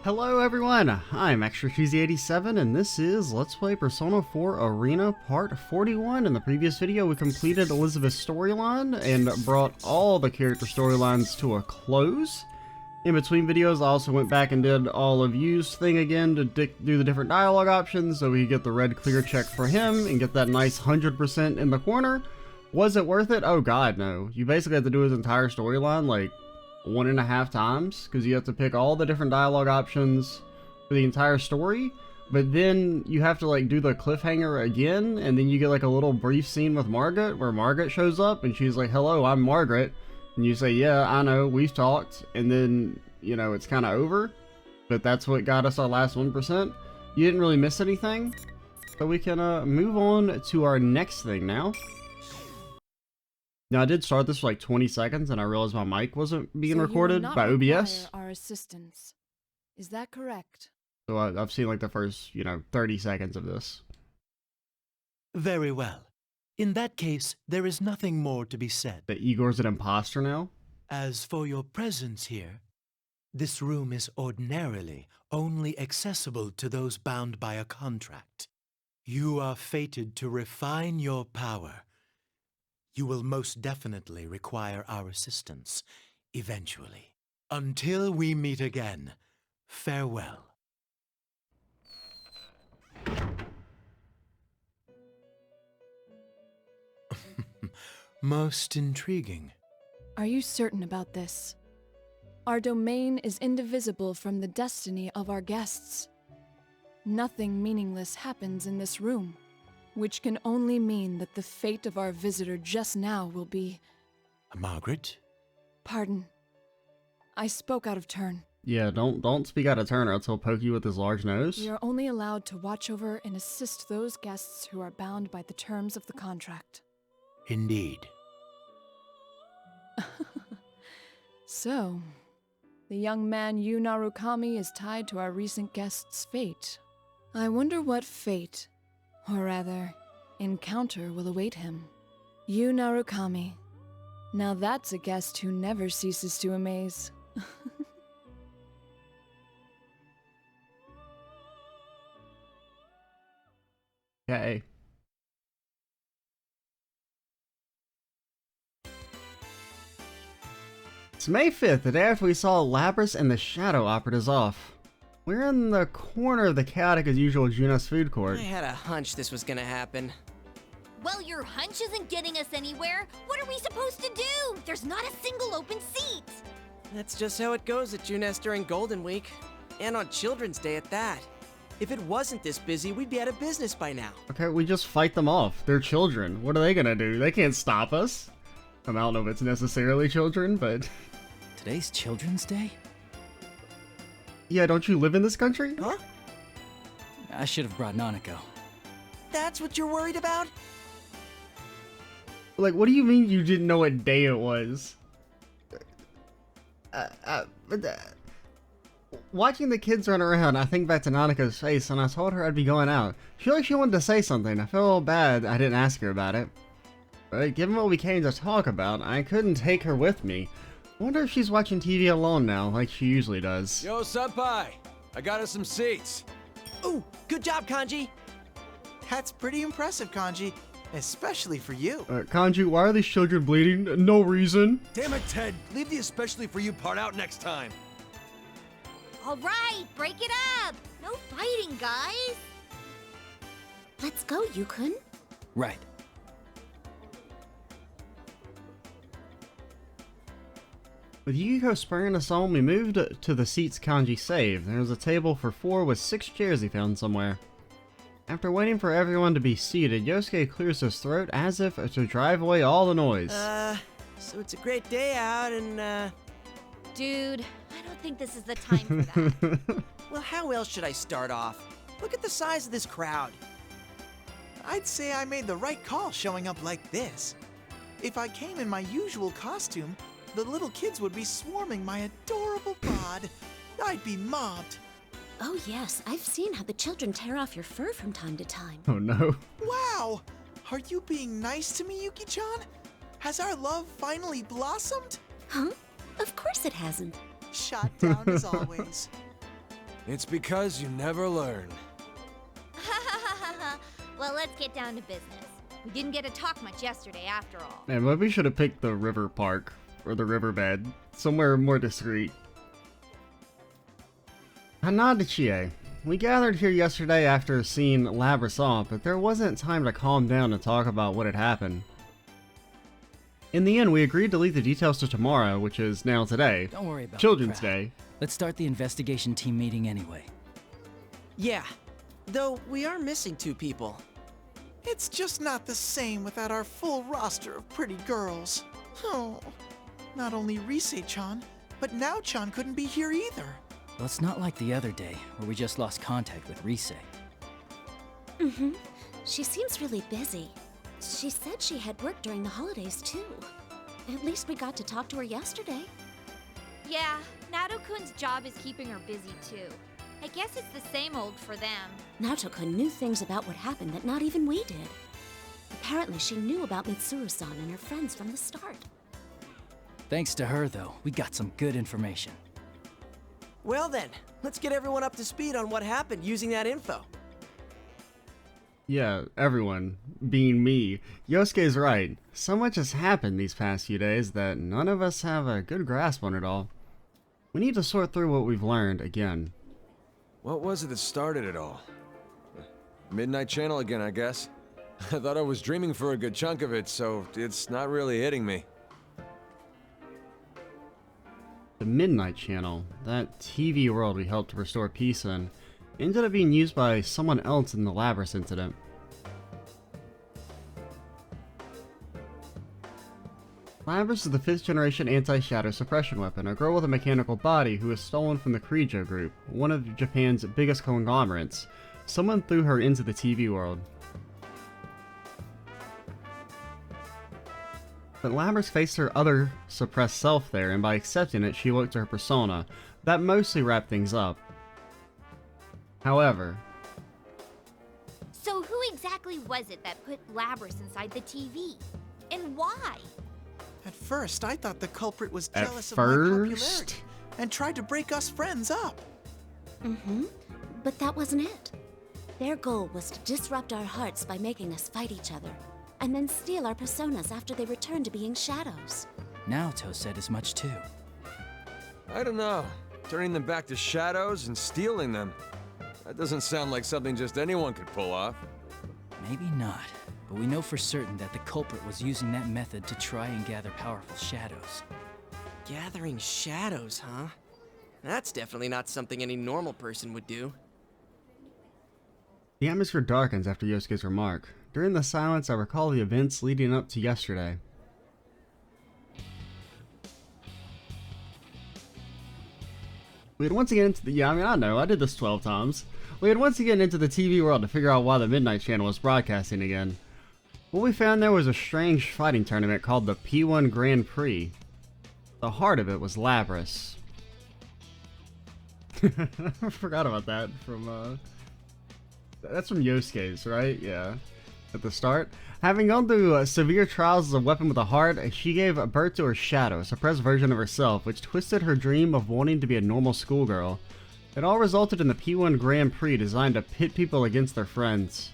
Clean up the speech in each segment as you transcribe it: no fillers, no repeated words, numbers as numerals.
Hello everyone, I'm ExtraCheesy87 and this is Let's Play Persona 4 Arena Part 41. In the previous video we completed Elizabeth's storyline and brought all the character storylines to a close. In between videos I also went back and did all of Yu's thing again to do the different dialogue options so we could get the red clear check for him and get that nice 100% in the corner. Was it worth it? Oh god no. You basically have to do his entire storyline like 1.5 times because you have to pick all the different dialogue options for the entire story, but then you have to like do the cliffhanger again, and then you get like a little brief scene with Margaret where Margaret shows up and she's like, hello, I'm Margaret, and you say, yeah, I know, we've talked, and then, you know, it's kind of over. But that's what got us our last 1%. You didn't really miss anything, so we can move on to our next thing now. Now I did start this for like 20 seconds and I realized my mic wasn't being recorded by OBS. Our assistance. Is that correct? So I've seen like the first, 30 seconds of this. Very well. In that case, there is nothing more to be said. That Igor's an imposter now? As for your presence here, this room is ordinarily only accessible to those bound by a contract. You are fated to refine your power. You will most definitely require our assistance, eventually. Until we meet again, farewell. Most intriguing. Are you certain about this? Our domain is indivisible from the destiny of our guests. Nothing meaningless happens in this room, which can only mean that the fate of our visitor just now will be... Margaret? Pardon. I spoke out of turn. Yeah, don't speak out of turn or else he'll poke you with his large nose. We are only allowed to watch over and assist those guests who are bound by the terms of the contract. Indeed. So, the young man Yu Narukami is tied to our recent guest's fate. I wonder what fate, or rather, encounter will await him. Yu Narukami. Now that's a guest who never ceases to amaze. Okay. It's May 5th, the day after we saw Labrys and the Shadow Operatives off. We're in the corner of the chaotic as usual Junos food court. I had a hunch this was gonna happen. Well, your hunch isn't getting us anywhere. What are we supposed to do? There's not a single open seat. That's just how it goes at Junes during Golden Week. And on Children's Day at that. If it wasn't this busy, we'd be out of business by now. Okay, we just fight them off. They're children. What are they gonna do? They can't stop us. I don't know if it's necessarily children, but... Today's Children's Day? Yeah, don't you live in this country? Huh? I should have brought Nanako. That's what you're worried about? Like, what do you mean you didn't know what day it was? Watching the kids run around, I think back to Nanako's face, and I told her I'd be going out. She felt like she wanted to say something. I feel a little bad I didn't ask her about it. But given what we came to talk about, I couldn't take her with me. I wonder if she's watching TV alone now, like she usually does. Yo, Senpai! I got us some seats. Ooh, good job, Kanji! That's pretty impressive, Kanji. Especially for you. Kanji, why are these children bleeding? No reason. Damn it, Ted! Leave the especially for you part out next time. All right, break it up. No fighting, guys. Let's go, Yukun. Right. With Yukiko spurring us on, we moved to the seats Kanji saved. There was a table for 4 with 6 chairs he found somewhere. After waiting for everyone to be seated, Yosuke clears his throat as if to drive away all the noise. So it's a great day out and, Dude, I don't think this is the time for that. well, how else should I start off? Look at the size of this crowd. I'd say I made the right call showing up like this. If I came in my usual costume, the little kids would be swarming my adorable bod. I'd be mobbed. Oh yes, I've seen how the children tear off your fur from time to time. Oh no. Wow! Are you being nice to me, Yuki-chan? Has our love finally blossomed? Huh? Of course it hasn't. Shot down as always. It's because you never learn. Well, let's get down to business. We didn't get to talk much yesterday after all. Man, maybe we should have picked the river park, or the riverbed, somewhere more discreet. Hanadichie. We gathered here yesterday after seeing Labrys off, but there wasn't time to calm down and talk about what had happened. In the end, we agreed to leave the details to tomorrow, which is now today. Don't worry about Children's the crap. Day. Let's start the investigation team meeting anyway. Yeah, though we are missing 2 people. It's just not the same without our full roster of pretty girls. Oh, not only Rise-chan, but Nao-chan couldn't be here either. Well, it's not like the other day, where we just lost contact with Rise. Mm-hmm. She seems really busy. She said she had work during the holidays, too. At least we got to talk to her yesterday. Yeah, Nato-kun's job is keeping her busy, too. I guess it's the same old for them. Nato-kun knew things about what happened that not even we did. Apparently, she knew about Mitsuru-san and her friends from the start. Thanks to her, though, we got some good information. Well then, let's get everyone up to speed on what happened using that info. Yeah, everyone, being me. Yosuke's right. So much has happened these past few days that none of us have a good grasp on it all. We need to sort through what we've learned again. What was it that started it all? Midnight Channel again, I guess. I thought I was dreaming for a good chunk of it, so it's not really hitting me. The Midnight Channel, that TV world we helped to restore peace in, ended up being used by someone else in the Labrys incident. Labrys is the 5th generation anti-shadow suppression weapon, a girl with a mechanical body who was stolen from the Keijo group, one of Japan's biggest conglomerates. Someone threw her into the TV world. But Labrys faced her other suppressed self there, and by accepting it, she looked to her persona. That mostly wrapped things up. However... So who exactly was it that put Labrys inside the TV? And why? At first, I thought the culprit was At jealous of my first? popularity and tried to break us friends up. Mm-hmm. But that wasn't it. Their goal was to disrupt our hearts by making us fight each other, and then steal our personas after they returned to being shadows. Naoto said as much too. I don't know. Turning them back to shadows and stealing them. That doesn't sound like something just anyone could pull off. Maybe not, but we know for certain that the culprit was using that method to try and gather powerful shadows. Gathering shadows, huh? That's definitely not something any normal person would do. The atmosphere darkens after Yosuke's remark. During the silence, I recall the events leading up to yesterday. We had once again into the... Yeah, I know, I did this 12 times. We had once again into the TV world to figure out why the Midnight Channel was broadcasting again. What we found there was a strange fighting tournament called the P1 Grand Prix. The heart of it was Labrys. I forgot about that from, that's from Yosuke's, right? Yeah. At the start. Having gone through severe trials as a weapon with a heart, she gave birth to her shadow, a suppressed version of herself, which twisted her dream of wanting to be a normal schoolgirl. It all resulted in the P1 Grand Prix designed to pit people against their friends.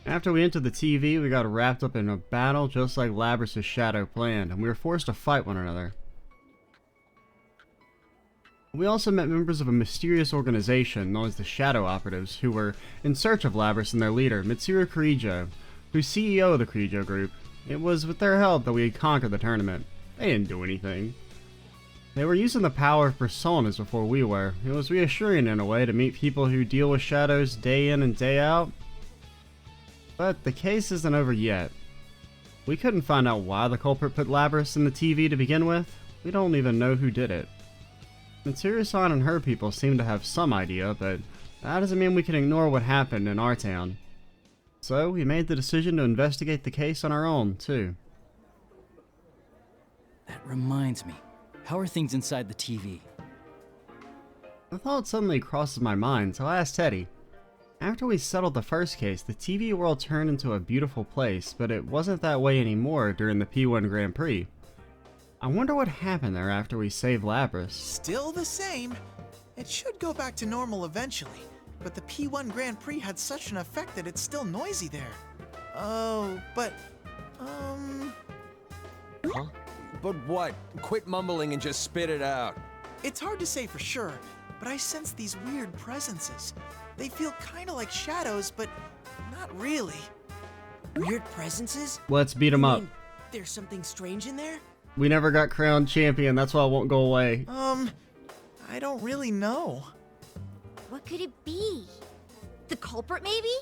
After we entered the TV, we got wrapped up in a battle just like Labrys' shadow planned, and we were forced to fight one another. We also met members of a mysterious organization known as the Shadow Operatives, who were in search of Labrys and their leader, Mitsuru Keijo, who's CEO of the Keijo group. It was with their help that we had conquered the tournament. They didn't do anything. They were using the power of personas before we were. It was reassuring in a way to meet people who deal with shadows day in and day out. But the case isn't over yet. We couldn't find out why the culprit put Labrys in the TV to begin with. We don't even know who did it. Mitsuru-san and her people seem to have some idea, but that doesn't mean we can ignore what happened in our town. So we made the decision to investigate the case on our own, too. That reminds me. How are things inside the TV? The thought suddenly crosses my mind, so I asked Teddy. After we settled the first case, the TV world turned into a beautiful place, but it wasn't that way anymore during the P1 Grand Prix. I wonder what happened there after we saved Labrys. Still the same. It should go back to normal eventually, but the P1 Grand Prix had such an effect that it's still noisy there. Oh, but, Huh? But what? Quit mumbling and just spit it out. It's hard to say for sure, but I sense these weird presences. They feel kinda like shadows, but not really. Weird presences? Let's beat him You up. mean there's something strange in there? We never got crowned champion, that's why it won't go away. I don't really know. What could it be? The culprit, maybe?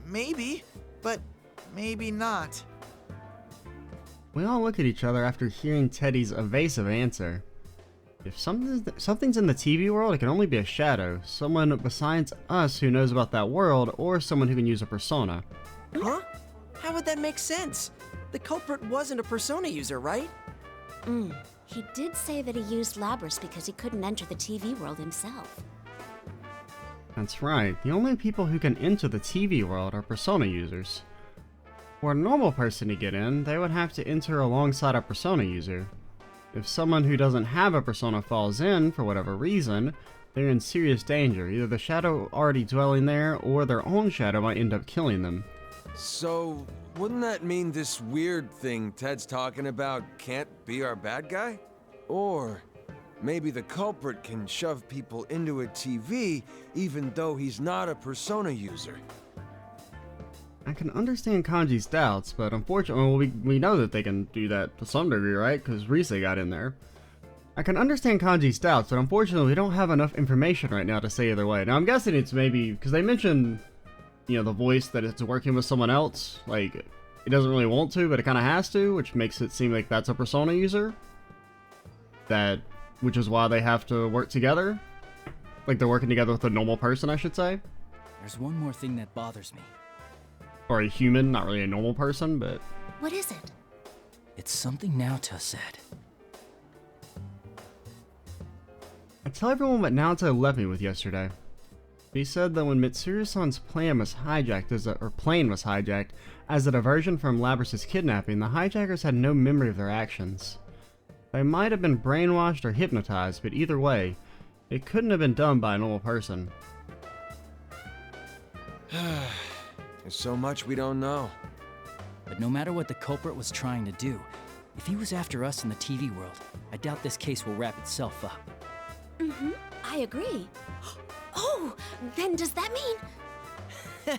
Maybe, but maybe not. We all look at each other after hearing Teddy's evasive answer. If something's in the TV world, it can only be a shadow. Someone besides us who knows about that world, or someone who can use a persona. Huh? How would that make sense? The culprit wasn't a persona user, right? He did say that he used Labrys because he couldn't enter the TV world himself. That's right, the only people who can enter the TV world are persona users. For a normal person to get in, they would have to enter alongside a persona user. If someone who doesn't have a persona falls in, for whatever reason, they're in serious danger. Either the shadow already dwelling there, or their own shadow might end up killing them. So, wouldn't that mean this weird thing Ted's talking about can't be our bad guy? Or maybe the culprit can shove people into a TV even though he's not a persona user. I can understand Kanji's doubts, but unfortunately, we know that they can do that to some degree, right? Because Rise got in there. I can understand Kanji's doubts, but unfortunately, we don't have enough information right now to say either way. Now, I'm guessing it's maybe, because they mentioned, you know, the voice that it's working with someone else. Like, it doesn't really want to, but it kind of has to, which makes it seem like that's a persona user. Which is why they have to work together. Like, they're working together with a normal person, I should say. There's one more thing that bothers me. Or a human, not really a normal person, but... What is it? It's something Naota said. I tell everyone what Naota left me with yesterday. He said that when Mitsuru-san's plane was hijacked as a diversion from Labrys' kidnapping, the hijackers had no memory of their actions. They might have been brainwashed or hypnotized, but either way, it couldn't have been done by a normal person. There's so much we don't know. But no matter what the culprit was trying to do, if he was after us in the TV world, I doubt this case will wrap itself up. I agree. Oh, then does that mean...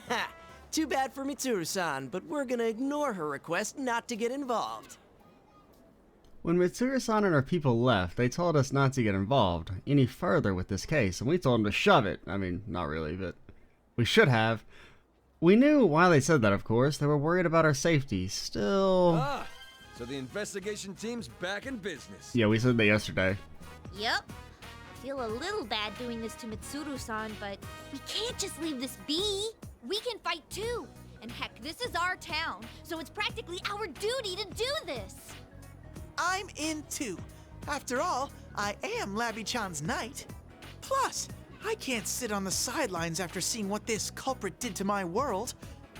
Too bad for Mitsuru-san, but we're gonna ignore her request not to get involved. When Mitsuru-san and our people left, they told us not to get involved any further with this case, and we told them to shove it. I mean, not really, but we should have. We knew why they said that, of course. They were worried about our safety. Still... So the investigation team's back in business. Yeah, we said that yesterday. Yep. Feel a little bad doing this to Mitsuru-san, but we can't just leave this be. We can fight too. And heck, this is our town, so it's practically our duty to do this. I'm in too. After all, I am Labby-chan's knight. Plus, I can't sit on the sidelines after seeing what this culprit did to my world.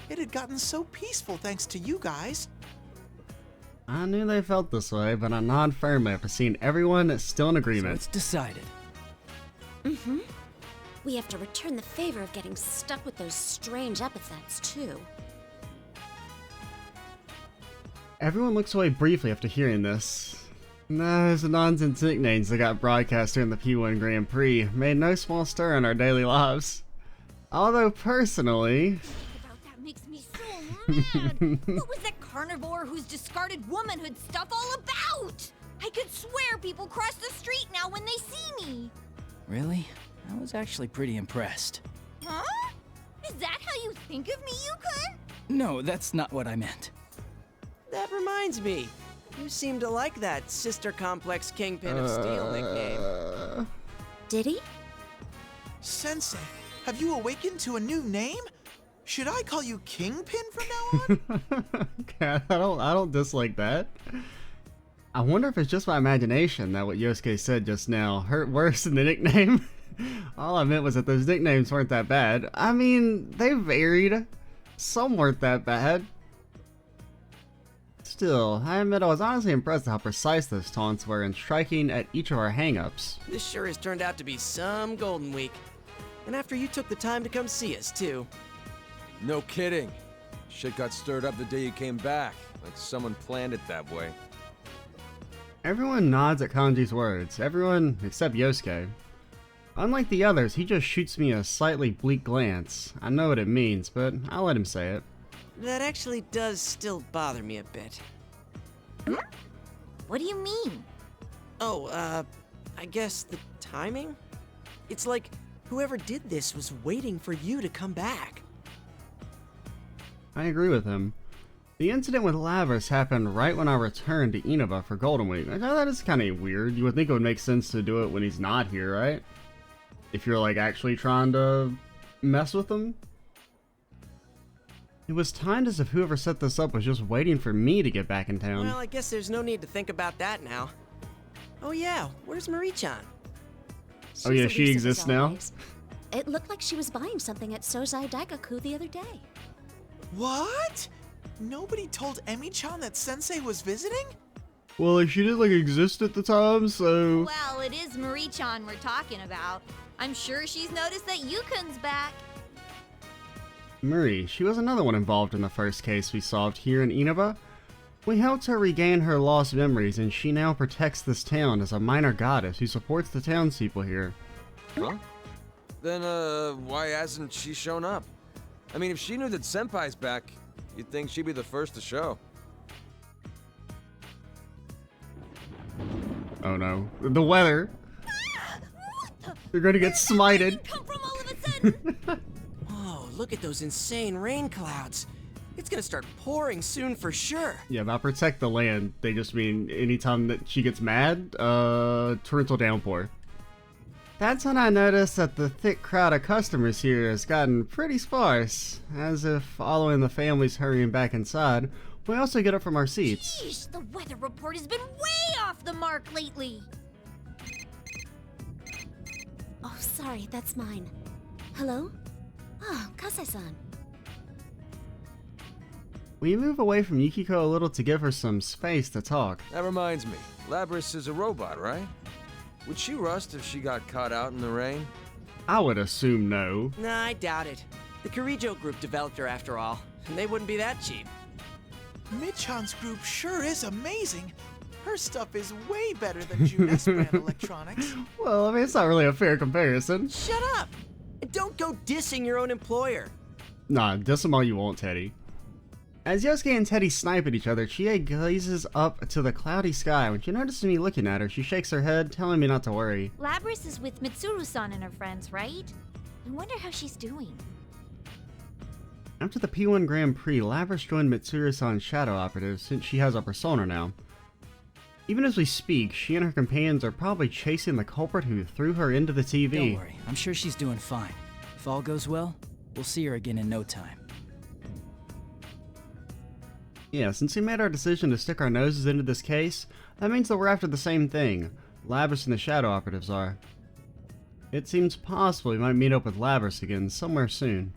It had gotten so peaceful thanks to you guys. I knew they felt this way, but I nod firmly after seeing everyone still in So agreement. it's decided. We have to return the favor of getting stuck with those strange epithets, too. Everyone looks away briefly after hearing this. Those nonsense nicknames that got broadcast during the P1 Grand Prix made no small stir in our daily lives. Although personally... About that makes me so mad. What was that carnivore whose discarded womanhood stuff all about? I could swear people cross the street now when they see me. Really? I was actually pretty impressed. Huh? Is that how you think of me, Yukon? No, that's not what I meant. That reminds me. You seem to like that Sister Complex Kingpin of Steel nickname. Did he? Sensei, have you awakened to a new name? Should I call you Kingpin from now on? Okay, I don't dislike that. I wonder if it's just my imagination that what Yosuke said just now hurt worse than the nickname. All I meant was that those nicknames weren't that bad. I mean, they varied. Some weren't that bad. Still, I admit I was honestly impressed at how precise those taunts were in striking at each of our hang-ups. This sure has turned out to be some Golden Week. And after you took the time to come see us, too. No kidding. Shit got stirred up the day you came back, like someone planned it that way. Everyone nods at Kanji's words, everyone except Yosuke. Unlike the others, he just shoots me a slightly bleak glance. I know what it means, but I'll let him say it. That actually does still bother me a bit. What do you mean? Oh, I guess the timing? It's like whoever did this was waiting for you to come back. I agree with him. The incident with Lavras happened right when I returned to Inaba for Golden Week. I thought that is kind of weird. You would think it would make sense to do it when he's not here, right? If you're like actually trying to mess with him. It was timed as if whoever set this up was just waiting for me to get back in town. Well, I guess there's no need to think about that now. Oh yeah, where's Marie-chan? Oh yeah, She's she elusive exists as now? always. It looked like she was buying something at Sozai Daikaku the other day. What? Nobody told Emi-chan that Sensei was visiting? Well, like, she didn't like exist at the time, so... Well, it is Marie-chan we're talking about. I'm sure she's noticed that Yukun's back. Marie, she was another one involved in the first case we solved here in Inaba. We helped her regain her lost memories, and she now protects this town as a minor goddess who supports the townspeople here. Huh? Then, why hasn't she shown up? I mean, if she knew that Senpai's back, you'd think she'd be the first to show. Oh no. The weather! You're gonna get smited! Come from all of a sudden. Whoa, look at those insane rain clouds. It's gonna start pouring soon for sure. Yeah, by protect the land, they just mean anytime that she gets mad, torrential downpour. That's when I noticed that the thick crowd of customers here has gotten pretty sparse. As if following the families hurrying back inside, we also get up from our seats. Jeez, the weather report has been way off the mark lately. Oh, sorry, that's mine. Hello? Oh, Kasai-san. We move away from Yukiko a little to give her some space to talk. That reminds me, Labris is a robot, right? Would she rust if she got caught out in the rain? I would assume no. Nah, I doubt it. The Kirijo group developed her after all, and they wouldn't be that cheap. Mid-chan's group sure is amazing. Her stuff is way better than Junes brand electronics. Well, I mean, it's not really a fair comparison. Shut up! And don't go dissing your own employer. Nah, diss them all you want, Teddy. As Yosuke and Teddy snipe at each other, Chie gazes up to the cloudy sky. When she notices me looking at her, she shakes her head, telling me not to worry. Labris is with Mitsuru-san and her friends, right? I wonder how she's doing. After the P1 Grand Prix, Labris joined Mitsuru-san's shadow operative since she has a persona now. Even as we speak, she and her companions are probably chasing the culprit who threw her into the TV. Don't worry, I'm sure she's doing fine. If all goes well, we'll see her again in no time. Yeah, since we made our decision to stick our noses into this case, that means that we're after the same thing. Labris and the shadow operatives are. It seems possible we might meet up with Labris again somewhere soon.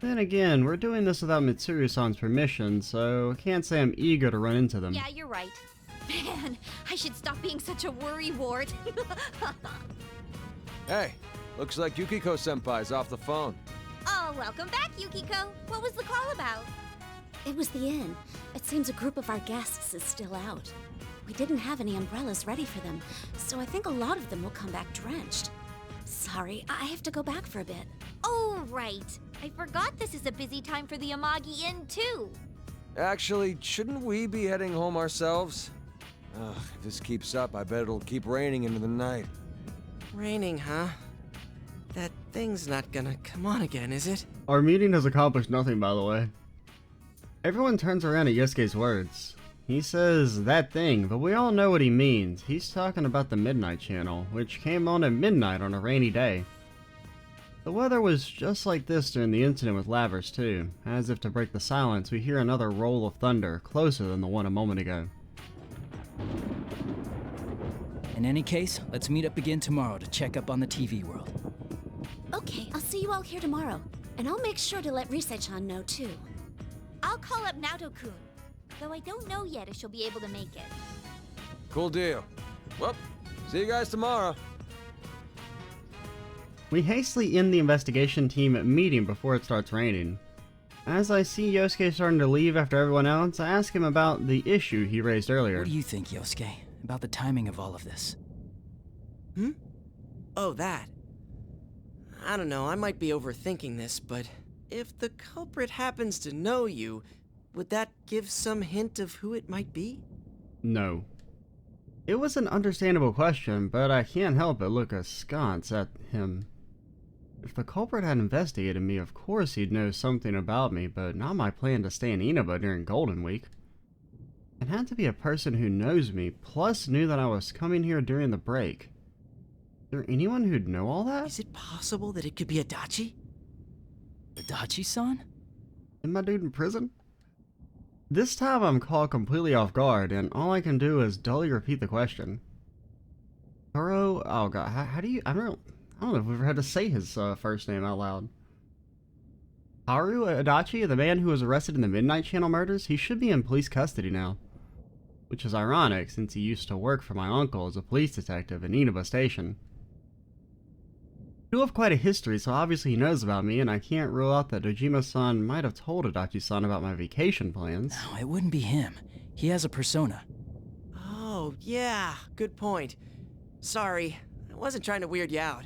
Then again, we're doing this without Mitsuru-san's permission, so I can't say I'm eager to run into them. Yeah, you're right. Man, I should stop being such a worrywart. Hey, looks like Yukiko-senpai's off the phone. Oh, welcome back, Yukiko. What was the call about? It was the inn. It seems a group of our guests is still out. We didn't have any umbrellas ready for them, so I think a lot of them will come back drenched. Sorry, I have to go back for a bit. Oh, right. I forgot this is a busy time for the Amagi Inn, too. Actually, shouldn't we be heading home ourselves? Ugh, if this keeps up, I bet it'll keep raining into the night. Raining, huh? That thing's not gonna come on again, is it? Our meeting has accomplished nothing, by the way. Everyone turns around at Yosuke's words. He says that thing, but we all know what he means. He's talking about the Midnight Channel, which came on at midnight on a rainy day. The weather was just like this during the incident with Lavers too. As if to break the silence, we hear another roll of thunder, closer than the one a moment ago. In any case, let's meet up again tomorrow to check up on the TV world. Okay, I'll see you all here tomorrow. And I'll make sure to let Risei-chan know too. I'll call up Naoto-kun. though I don't know yet if she'll be able to make it. Cool deal. Well, see you guys tomorrow. We hastily end the investigation team meeting before it starts raining. As I see Yosuke starting to leave after everyone else, I ask him about the issue he raised earlier. What do you think, Yosuke, about the timing of all of this? Oh, that. I don't know, I might be overthinking this, but if the culprit happens to know you, would that give some hint of who it might be? No. It was an understandable question, but I can't help but look askance at him. If the culprit had investigated me, of course he'd know something about me, but not my plan to stay in Inaba during Golden Week. It had to be a person who knows me, plus knew that I was coming here during the break. Is there anyone who'd know all that? Is it possible that it could be Adachi? Adachi-san? Is my dude in prison? This time I'm caught completely off guard, and all I can do is dully repeat the question. Kuro? Oh god, how do you... I don't know if we've ever had to say his first name out loud. Haru Adachi, the man who was arrested in the Midnight Channel murders, he should be in police custody now. Which is ironic, since he used to work for my uncle as a police detective in Inaba Station. We do have quite a history, so obviously he knows about me, and I can't rule out that Dojima-san might have told Adachi-san about my vacation plans. No, it wouldn't be him. He has a persona. Oh, yeah, good point. Sorry, I wasn't trying to weird you out.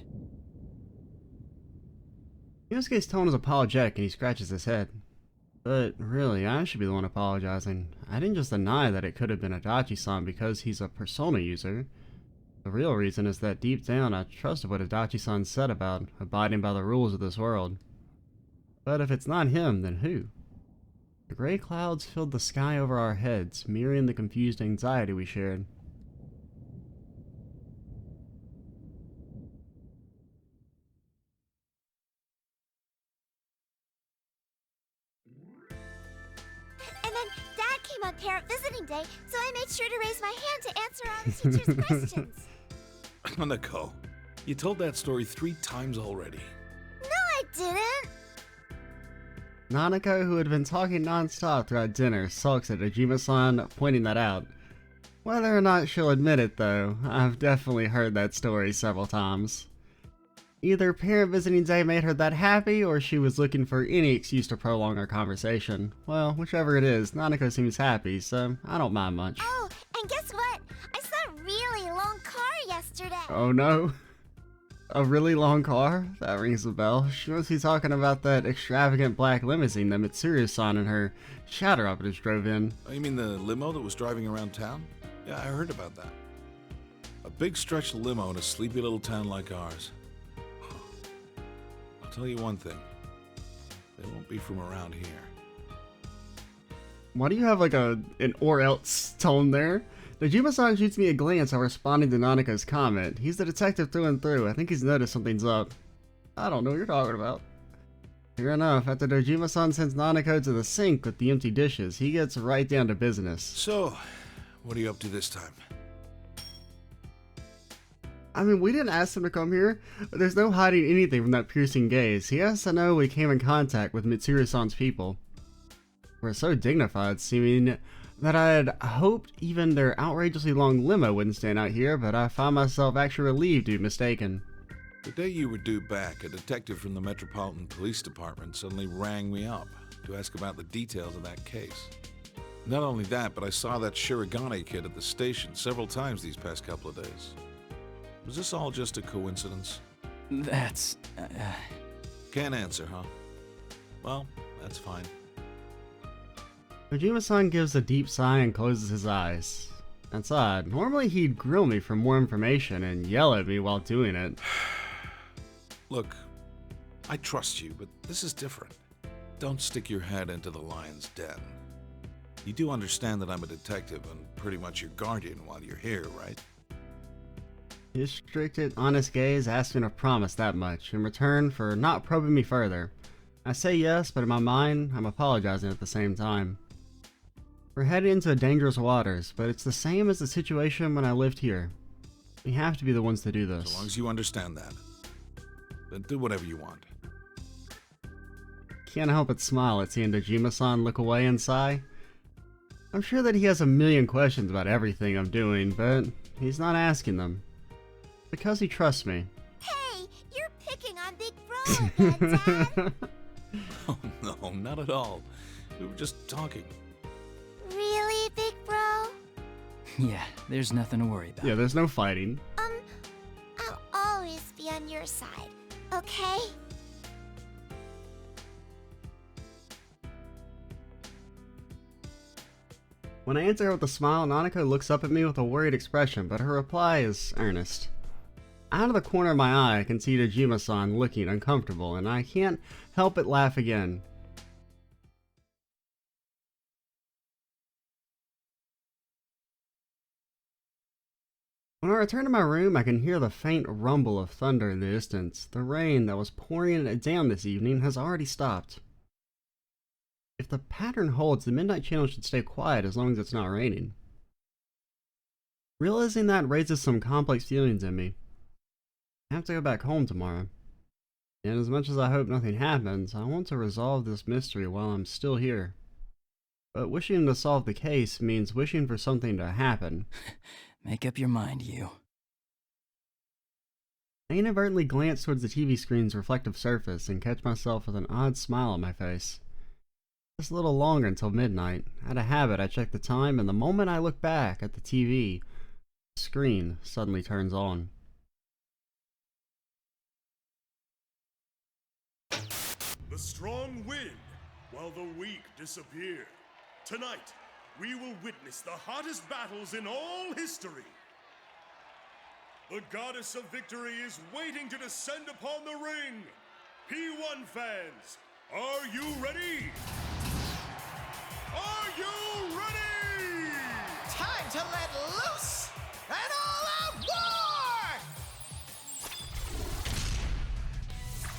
Yosuke's tone is apologetic and he scratches his head. But really, I should be the one apologizing. I didn't just deny that it could have been Adachi-san because he's a persona user. The real reason is that deep down I trusted what Adachi-san said about abiding by the rules of this world. But if it's not him, then who? The gray clouds filled the sky over our heads, mirroring the confused anxiety we shared. And then Dad came on parent visiting day, so I made sure to raise my hand to answer all the teachers' questions. Nanako, you told that story 3 times already. No, I didn't. Nanako, who had been talking non-stop throughout dinner, sulks at Dojima-san pointing that out. Whether or not she'll admit it though, I've definitely heard that story several times. Either parent visiting day made her that happy, or she was looking for any excuse to prolong our conversation. Well, whichever it is, Nanako seems happy, so I don't mind much. Oh, and guess what? I saw a really long car yesterday. Oh no? A really long car? That rings a bell. She must be talking about that extravagant black limousine that Mitsuru-san and her shadow operators drove in. Oh, you mean the limo that was driving around town? Yeah, I heard about that. A big stretch limo in a sleepy little town like ours. I'll tell you one thing. They won't be from around here. Why do you have like an or else tone there? Dojima-san shoots me a glance while responding to Nanako's comment. He's the detective through and through. I think he's noticed something's up. I don't know what you're talking about. Sure enough, after Dojima-san sends Nanako to the sink with the empty dishes, he gets right down to business. So, what are you up to this time? I mean, we didn't ask him to come here, but there's no hiding anything from that piercing gaze. He has to know we came in contact with Mitsuru-san's people. We're so dignified, seeming that I had hoped even their outrageously long limo wouldn't stand out here, but I found myself actually relieved to be mistaken. The day you were due back, a detective from the Metropolitan Police Department suddenly rang me up to ask about the details of that case. Not only that, but I saw that Shirogane kid at the station several times these past couple of days. Was this all just a coincidence? That's... Can't answer, huh? Well, that's fine. Dojima-san gives a deep sigh and closes his eyes. That's odd. Normally he'd grill me for more information and yell at me while doing it. Look, I trust you, but this is different. Don't stick your head into the lion's den. You do understand that I'm a detective and pretty much your guardian while you're here, right? His strict, honest gaze asks me to promise that much, in return for not probing me further. I say yes, but in my mind, I'm apologizing at the same time. We're headed into dangerous waters, but it's the same as the situation when I lived here. We have to be the ones to do this. As long as you understand that. Then do whatever you want. Can't help but smile at seeing Dojima-san look away and sigh. I'm sure that he has a million questions about everything I'm doing, but he's not asking them. Because he trusts me. Hey, you're picking on Big Bro again, Dad. Oh, no, not at all. We were just talking. Really, Big Bro? Yeah, there's nothing to worry about. Yeah, there's no fighting. I'll always be on your side, okay? When I answer her with a smile, Nanako looks up at me with a worried expression, but her reply is earnest. Out of the corner of my eye, I can see Dejima-san looking uncomfortable, and I can't help but laugh again. When I return to my room, I can hear the faint rumble of thunder in the distance. The rain that was pouring down this evening has already stopped. If the pattern holds, the Midnight Channel should stay quiet as long as it's not raining. Realizing that raises some complex feelings in me. I have to go back home tomorrow. And as much as I hope nothing happens, I want to resolve this mystery while I'm still here. But wishing to solve the case means wishing for something to happen. Make up your mind, you. I inadvertently glance towards the TV screen's reflective surface and catch myself with an odd smile on my face. Just a little longer until midnight. Out of habit, I check the time, and the moment I look back at the TV, the screen suddenly turns on. The strong win, while the weak disappear. Tonight, we will witness the hottest battles in all history. The goddess of victory is waiting to descend upon the ring. P1 fans, are you ready? Are you ready? Time to let loose! An all-out war!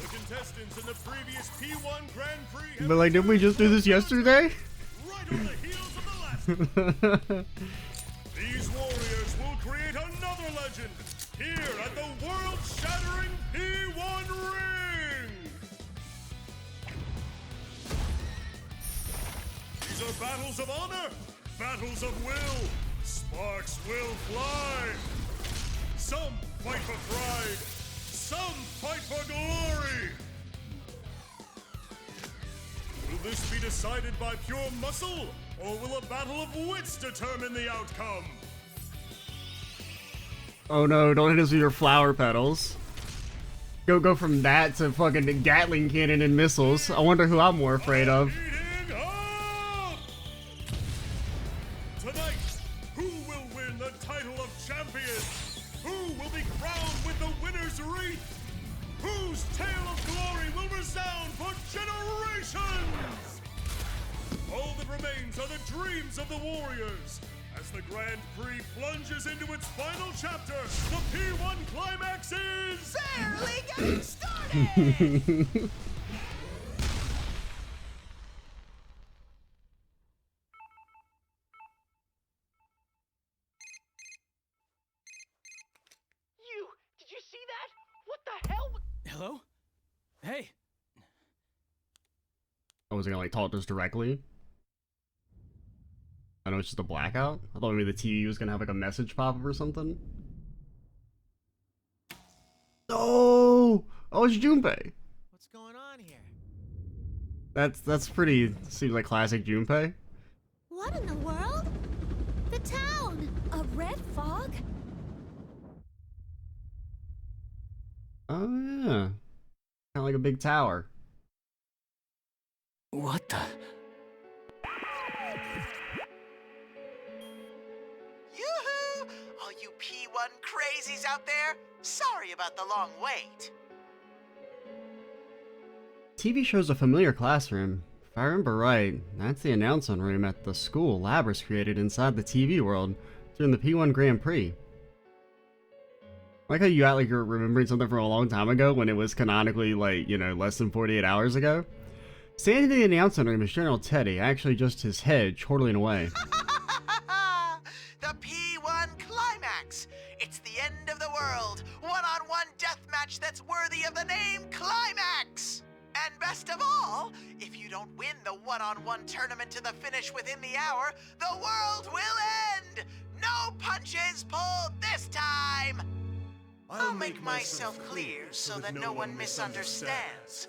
The contestants in the previous P1 Grand Prix have But like, didn't we just do this yesterday? right on the heels of the last one. These warriors will create another legend here at the world-shattering P1 ring. These are battles of honor, battles of will. Sparks will fly. Some fight for pride, some fight for glory. Will this be decided by pure muscle, or will a battle of wits determine the outcome? Oh no, don't hit us with your flower petals. Go from that to fucking Gatling cannon and missiles. I wonder who I'm more afraid of. Heating up! Tonight, who will win the title of champion? Who will be crowned with the winner's wreath? Whose tale of glory will resound for generations? All that remains are the dreams of the warriors. As the Grand Prix plunges into its final chapter, the P1-Climax is Barely getting started! Did you see that? What the hell? Hello? Hey! I was gonna like talk to us directly. I know it's just a blackout. I thought maybe the TV was gonna have like a message pop up or something. Oh! Oh, it's Junpei. What's going on here? That's pretty. Seems like classic Junpei. What in the world? The town! A red fog? Oh yeah, kind of like a big tower. What the? Yoo-hoo! All you P1 crazies out there, sorry about the long wait. TV shows a familiar classroom. If I remember right, that's the announcement room at the school Labrys created inside the TV world during the P1 Grand Prix. I like how you act like you're remembering something from a long time ago when it was canonically, like, you know, less than 48 hours ago. Standing in the announcement room is General Teddy, actually just his head chortling away. The P1-Climax! It's the end of the world! One-on-one deathmatch that's worthy of the name Climax! And best of all, if you don't win the one-on-one tournament to the finish within the hour, the world will end! No punches pulled this time! I'll make myself clear so that no one misunderstands.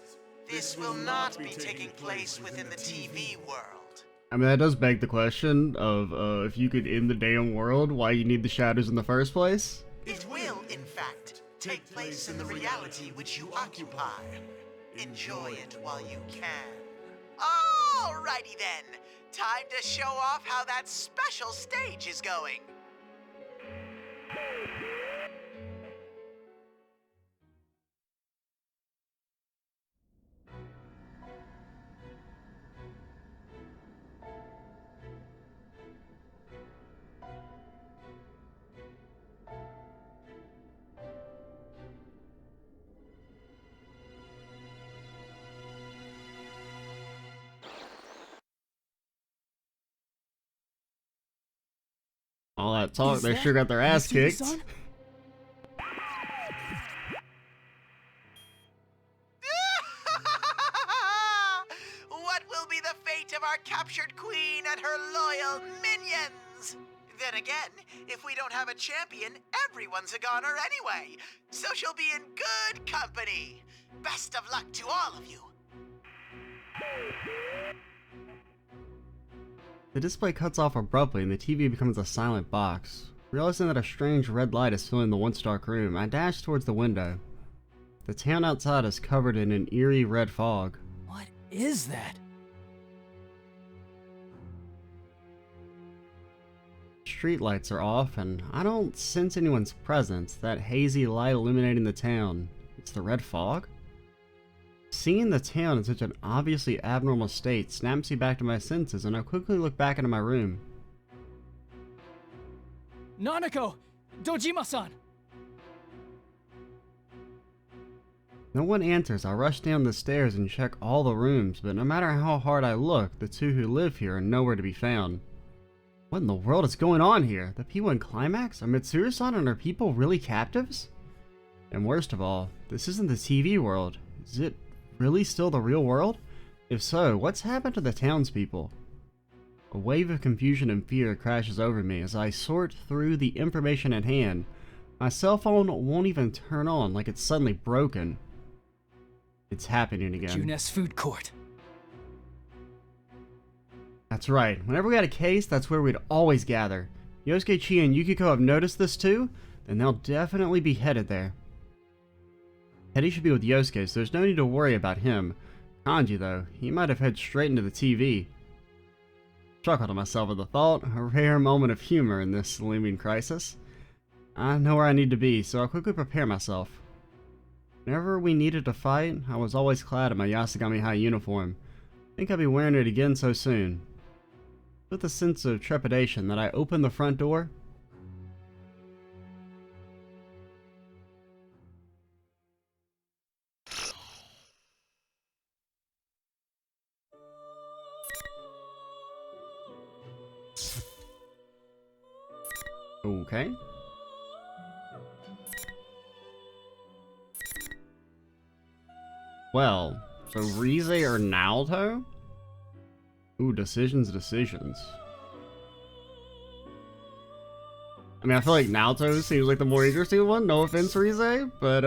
This will not be taking place within the TV world. I mean, that does beg the question of if you could end the damn world, why you need the shadows in the first place? It will, in fact, take place in the reality which you occupy. Enjoy it while you can. Alrighty then, time to show off how that special stage is going. All that talk, Is they that sure got their ass kicked. Mitsuru-san? What will be the fate of our captured queen and her loyal minions? Then again, if we don't have a champion, everyone's a goner anyway. So she'll be in good company. Best of luck to all of you. The display cuts off abruptly and the TV becomes a silent box. Realizing that a strange red light is filling the once dark room, I dash towards the window. The town outside is covered in an eerie red fog. What is that? Street lights are off and I don't sense anyone's presence, that hazy light illuminating the town. It's the red fog? Seeing the town in such an obviously abnormal state snaps me back to my senses, and I quickly look back into my room. Nanako! Dojima-san! No one answers. I rush down the stairs and check all the rooms, but no matter how hard I look, the two who live here are nowhere to be found. What in the world is going on here? The P1-Climax? Are Mitsuru-san and her people really captives? And worst of all, this isn't the TV world. Is it really still the real world? If so, what's happened to the townspeople? A wave of confusion and fear crashes over me as I sort through the information at hand. My cell phone won't even turn on, like it's suddenly broken. It's happening again. Junes Food Court. That's right. Whenever we had a case, that's where we'd always gather. Yosuke, Chi, and Yukiko have noticed this too, then they'll definitely be headed there. Teddy should be with Yosuke, so there's no need to worry about him. Kanji, though, he might have headed straight into the TV. Chuckled to myself at the thought, a rare moment of humor in this looming crisis. I know where I need to be, so I quickly prepare myself. Whenever we needed to fight, I was always clad in my Yasagami High uniform. Think I'll be wearing it again so soon. With a sense of trepidation that I opened the front door. Okay. Well, so Rize or Naoto? Ooh, decisions. I mean, I feel like Naoto seems like the more interesting one. No offense, Rize, but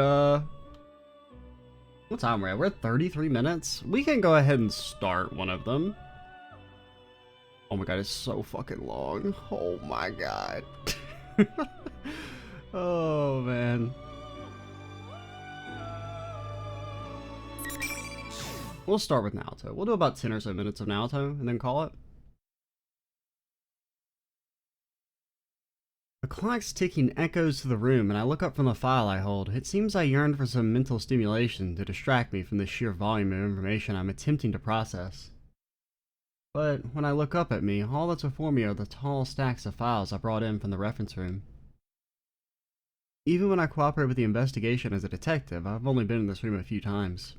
what time are we at? We're at 33 minutes. We can go ahead and start one of them. Oh my god, it's so fucking long. Oh my god. Oh man. We'll start with Naoto. We'll do about 10 or so minutes of Naoto and then call it. The clock's ticking echoes to the room and I look up from the file I hold. It seems I yearn for some mental stimulation to distract me from the sheer volume of information I'm attempting to process. But when I look up at me, all that's before me are the tall stacks of files I brought in from the reference room. Even when I cooperate with the investigation as a detective, I've only been in this room a few times.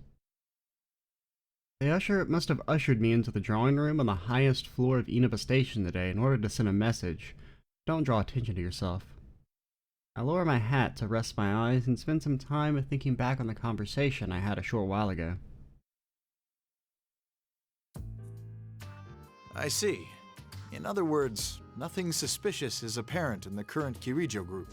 The usher must have ushered me into the drawing room on the highest floor of Inaba Station today in order to send a message. Don't draw attention to yourself. I lower my hat to rest my eyes and spend some time thinking back on the conversation I had a short while ago. I see. In other words, nothing suspicious is apparent in the current Kirijo group.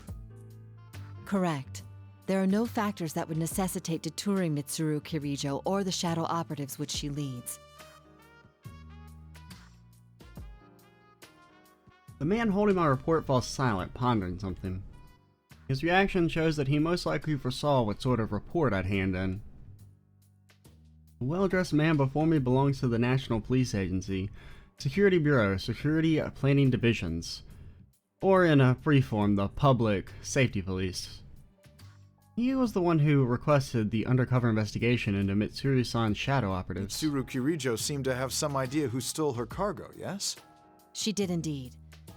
Correct. There are no factors that would necessitate deterring Mitsuru Kirijo or the shadow operatives which she leads. The man holding my report falls silent, pondering something. His reaction shows that he most likely foresaw what sort of report I'd hand in. The well-dressed man before me belongs to the National Police Agency, Security Bureau, Security Planning Divisions, or in a free form, the Public Safety Police. He was the one who requested the undercover investigation into Mitsuru-san's shadow operatives. Mitsuru Kirijo seemed to have some idea who stole her cargo, yes? She did indeed.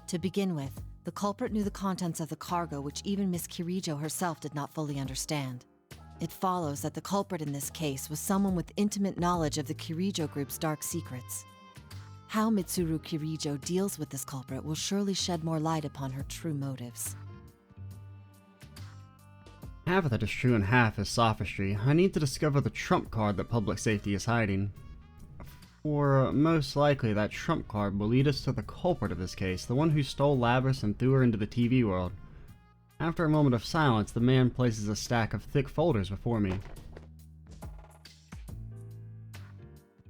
To begin with, the culprit knew the contents of the cargo which even Miss Kirijo herself did not fully understand. It follows that the culprit in this case was someone with intimate knowledge of the Kirijo group's dark secrets. How Mitsuru Kirijo deals with this culprit will surely shed more light upon her true motives. Half of that is true and half is sophistry. I need to discover the trump card that public safety is hiding. For most likely, that trump card will lead us to the culprit of this case, the one who stole Labrys and threw her into the TV world. After a moment of silence, the man places a stack of thick folders before me.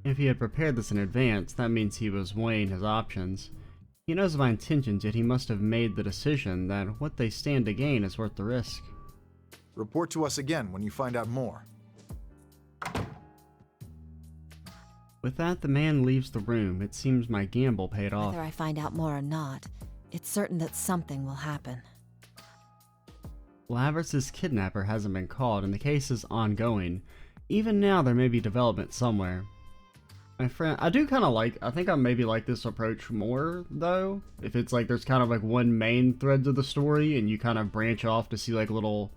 If he had prepared this in advance, that means he was weighing his options. He knows of my intentions, yet he must have made the decision that what they stand to gain is worth the risk. Report to us again when you find out more. With that, the man leaves the room. It seems my gamble paid off. Whether I find out more or not, it's certain that something will happen. Labrys' kidnapper hasn't been caught, and the case is ongoing. Even now, there may be development somewhere. My friend, I think I maybe like this approach more, though. If it's like, there's kind of like one main thread to the story, and you kind of branch off to see like little,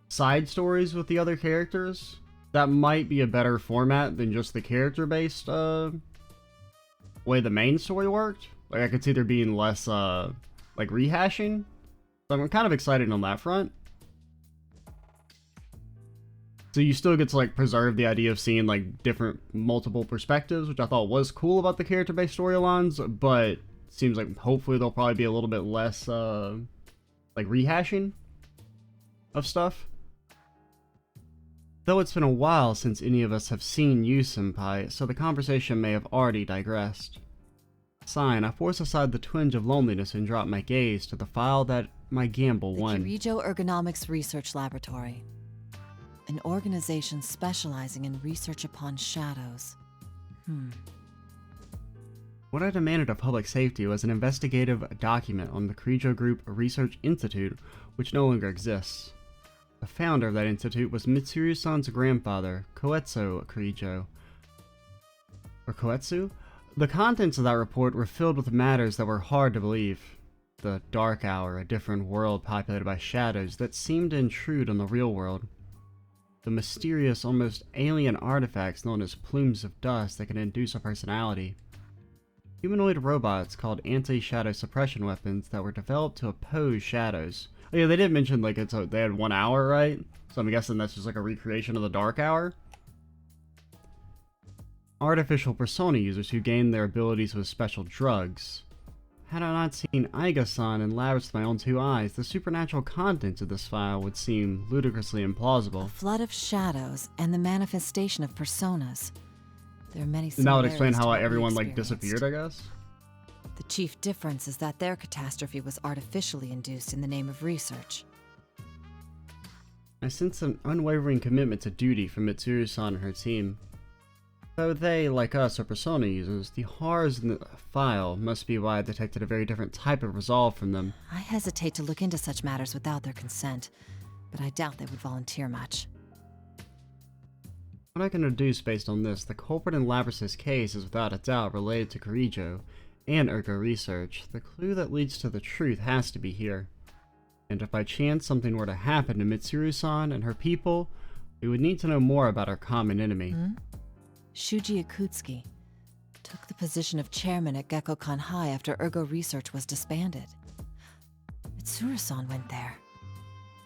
side stories with the other characters. That might be a better format than just the character-based, way the main story worked. Like, I could see there being less, like, rehashing. So I'm kind of excited on that front. So you still get to, like, preserve the idea of seeing, like, different, multiple perspectives, which I thought was cool about the character-based storylines, but seems like hopefully there'll probably be a little bit less, like, rehashing of stuff. Though it's been a while since any of us have seen you, Senpai, so the conversation may have already digressed. Sighing, I force aside the twinge of loneliness and drop my gaze to the file that my gamble won. The Kirijo Ergonomics Research Laboratory. An organization specializing in research upon shadows. What I demanded of public safety was an investigative document on the Kirijo Group Research Institute, which no longer exists. The founder of that institute was Mitsuru-san's grandfather, Koetsu Kirijo. Or Koetsu? The contents of that report were filled with matters that were hard to believe. The Dark Hour, a different world populated by shadows that seemed to intrude on the real world. The mysterious, almost alien artifacts known as plumes of dust that can induce a personality. Humanoid robots called anti-shadow suppression weapons that were developed to oppose shadows. Oh yeah, they did mention like they had 1 hour, right? So I'm guessing that's just like a recreation of the Dark Hour. Artificial persona users who gained their abilities with special drugs. Had I not seen Aiga-san and Labrys with my own 2 eyes, the supernatural contents of this file would seem ludicrously implausible. A flood of shadows and the manifestation of personas. There are many And that would similarities explain to how what we everyone like experienced. disappeared, I guess. The chief difference is that their catastrophe was artificially induced in the name of research. I sense an unwavering commitment to duty from Mitsuru-san and her team. Though they, like us, are persona users, the horrors in the file must be why I detected a very different type of resolve from them. I hesitate to look into such matters without their consent, but I doubt they would volunteer much. What I can deduce based on this, the culprit in Labrys' case is without a doubt related to Kirijo and Ergo Research. The clue that leads to the truth has to be here. And if by chance something were to happen to Mitsuru-san and her people, we would need to know more about our common enemy. Shuji Akutsuki took the position of chairman at Gekkokan High after Ergo Research was disbanded. Mitsuru-san went there.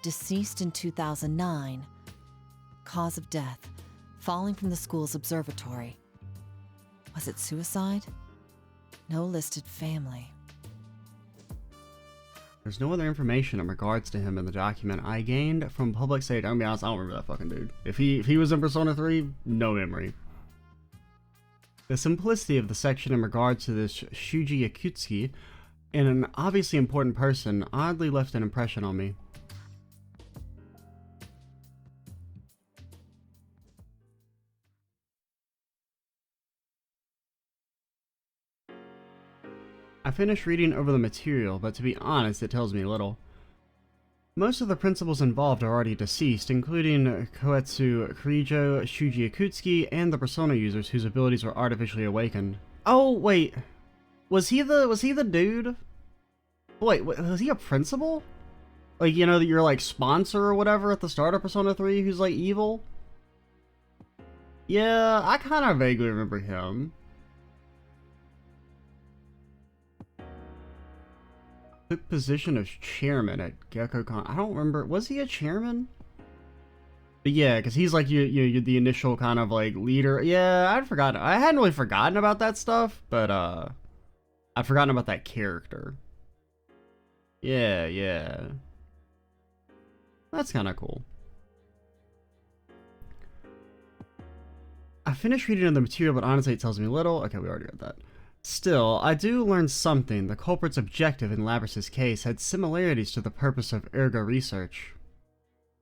Deceased in 2009. Cause of death, falling from the school's observatory. Was it suicide? No listed family. There's no other information in regards to him in the document I gained from public safety. I'm gonna be honest, I don't remember that fucking dude. If he was in Persona 3, no memory. The simplicity of the section in regards to this Shuji Yakutsuki and an obviously important person oddly left an impression on me. I finished reading over the material, but to be honest, it tells me little. Most of the principals involved are already deceased, including Koetsu Kirijo, Shuji Akutsuki, and the Persona users whose abilities were artificially awakened. Oh, wait. Was he the dude? Wait, was he a principal? Like, you know, your, like, sponsor or whatever at the start of Persona 3 who's, like, evil? Yeah, I kind of vaguely remember him. Took position as chairman at GeckoCon. I don't remember. Was he a chairman? But yeah, because he's like you the initial kind of like leader. Yeah, I'd forgotten. I hadn't really forgotten about that stuff, but I'd forgotten about that character. Yeah. That's kind of cool. I finished reading the material, but honestly, it tells me little. Okay, we already read that. Still, I do learn something. The culprit's objective in Labrys's case had similarities to the purpose of ergo research.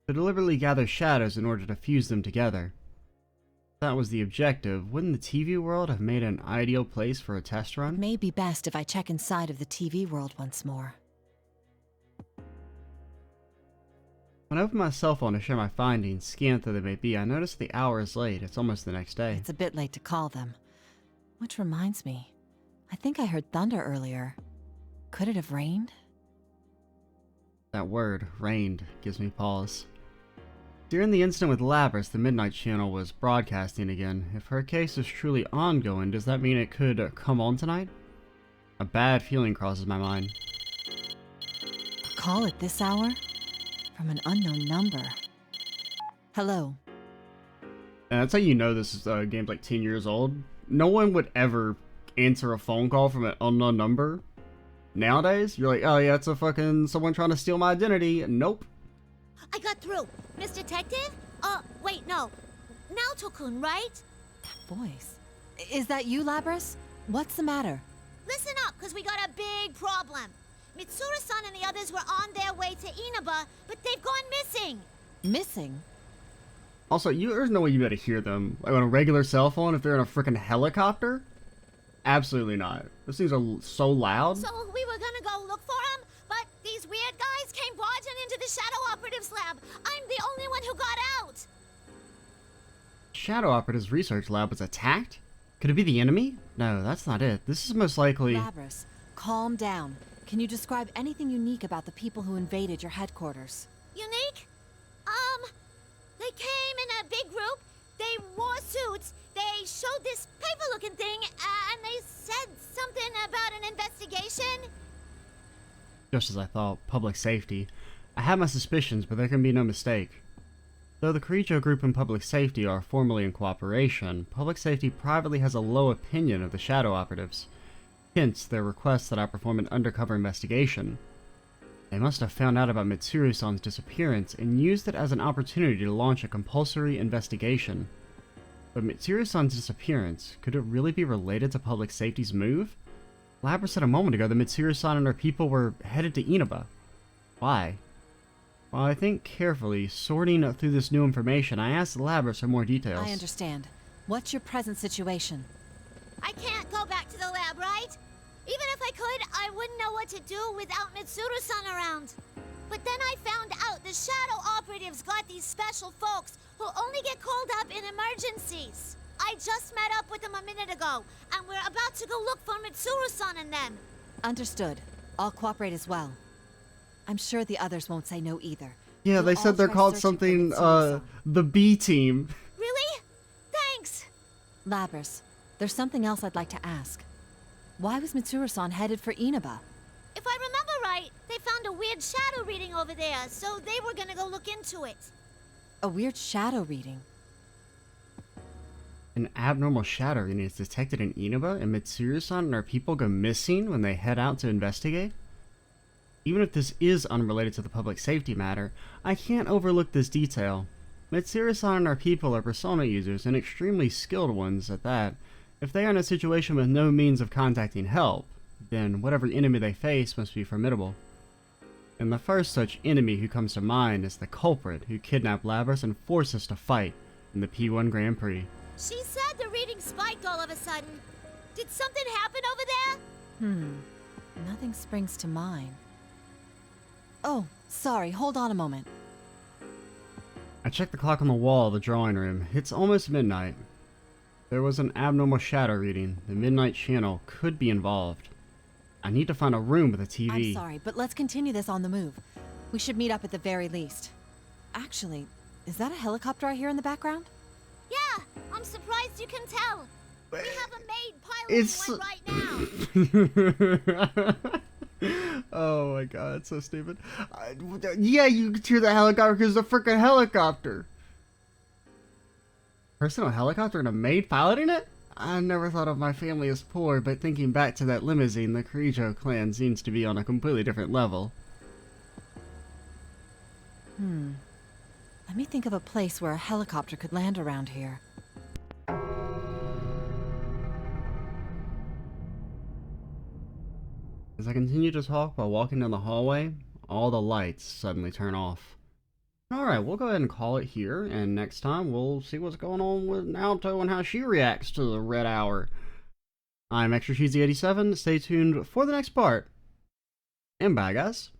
To deliberately gather shadows in order to fuse them together. If that was the objective, wouldn't the TV world have made an ideal place for a test run? It may be best if I check inside of the TV world once more. When I opened my cell phone to share my findings, scant though they may be, I noticed the hour is late. It's almost the next day. It's a bit late to call them. Which reminds me, I think I heard thunder earlier. Could it have rained? That word, rained, gives me pause. During the incident with Labrys, the Midnight Channel was broadcasting again. If her case is truly ongoing, does that mean it could come on tonight? A bad feeling crosses my mind. A call at this hour? From an unknown number. Hello. And that's how you know this game's like 10 years old. No one would ever answer a phone call from an unknown number. Nowadays, you're like, oh yeah, it's a fucking someone trying to steal my identity. Nope. I got through. Miss Detective? Wait, no. Naoto-kun, right? That voice. Is that you, Labrys? What's the matter? Listen up, because we got a big problem. Mitsuru-san and the others were on their way to Inaba, but they've gone missing. Missing? Also, there's no way you better hear them like on a regular cell phone if they're in a freaking helicopter. Absolutely not. Those things are so loud. So we were gonna go look for them, but these weird guys came barging into the Shadow Operatives lab. I'm the only one who got out. Shadow Operatives research lab was attacked? Could it be the enemy? No, that's not it. This is most likely... Labrys, calm down. Can you describe anything unique about the people who invaded your headquarters? Unique? They came in a big group. They wore suits. They showed this paper-looking thing, and they said something about an investigation. Just as I thought, public safety. I had my suspicions, but there can be no mistake. Though the Kirijo group and public safety are formally in cooperation, public safety privately has a low opinion of the Shadow Operatives. Hence, their request that I perform an undercover investigation. They must have found out about Mitsuru-san's disappearance and used it as an opportunity to launch a compulsory investigation. But Mitsuru-san's disappearance, could it really be related to public safety's move? Labrys said a moment ago that Mitsuru-san and her people were headed to Inaba. Why? While I think carefully, sorting through this new information, I asked Labrys for more details. I understand. What's your present situation? I can't go back to the lab, right? Even if I could, I wouldn't know what to do without Mitsuru-san around. But then I found out the Shadow Operatives got these special folks who only get called up in emergencies. I just met up with them a minute ago, and we're about to go look for Mitsuru-san and them. Understood. I'll cooperate as well. I'm sure the others won't say no either. Yeah, We'll they all said they're try called searching something, for Mitsuru-san. the B team. Really? Thanks. Labrys, there's something else I'd like to ask. Why was Mitsuru-san headed for Inaba? If I remember right, they found a weird shadow reading over there, so they were gonna go look into it. A weird shadow reading. An abnormal shattering is detected in Inaba, and Mitsuru-san and our people go missing when they head out to investigate? Even if this is unrelated to the public safety matter, I can't overlook this detail. Mitsuru-san and our people are Persona users, and extremely skilled ones at that. If they are in a situation with no means of contacting help, then whatever enemy they face must be formidable. And the first such enemy who comes to mind is the culprit who kidnapped Lavras and forced us to fight in the P1 Grand Prix. She said the reading spiked all of a sudden. Did something happen over there? Nothing springs to mind. Oh, sorry, hold on a moment. I checked the clock on the wall of the drawing room. It's almost midnight. There was an abnormal shadow reading. The Midnight Channel could be involved. I need to find a room with a TV. I'm sorry, but let's continue this on the move. We should meet up at the very least. Actually, is that a helicopter I hear in the background? Yeah, I'm surprised you can tell. We have a maid piloting one right now. Oh my god, it's so stupid. Yeah, you could hear the helicopter because it's a freaking helicopter. Personal helicopter and a maid piloting it? I never thought of my family as poor, but thinking back to that limousine, the Kirijo clan seems to be on a completely different level. Let me think of a place where a helicopter could land around here. As I continue to talk while walking down the hallway, all the lights suddenly turn off. Alright, we'll go ahead and call it here, and next time we'll see what's going on with Naoto and how she reacts to the Red Hour. I'm Extra Cheesy 87, stay tuned for the next part, and bye guys.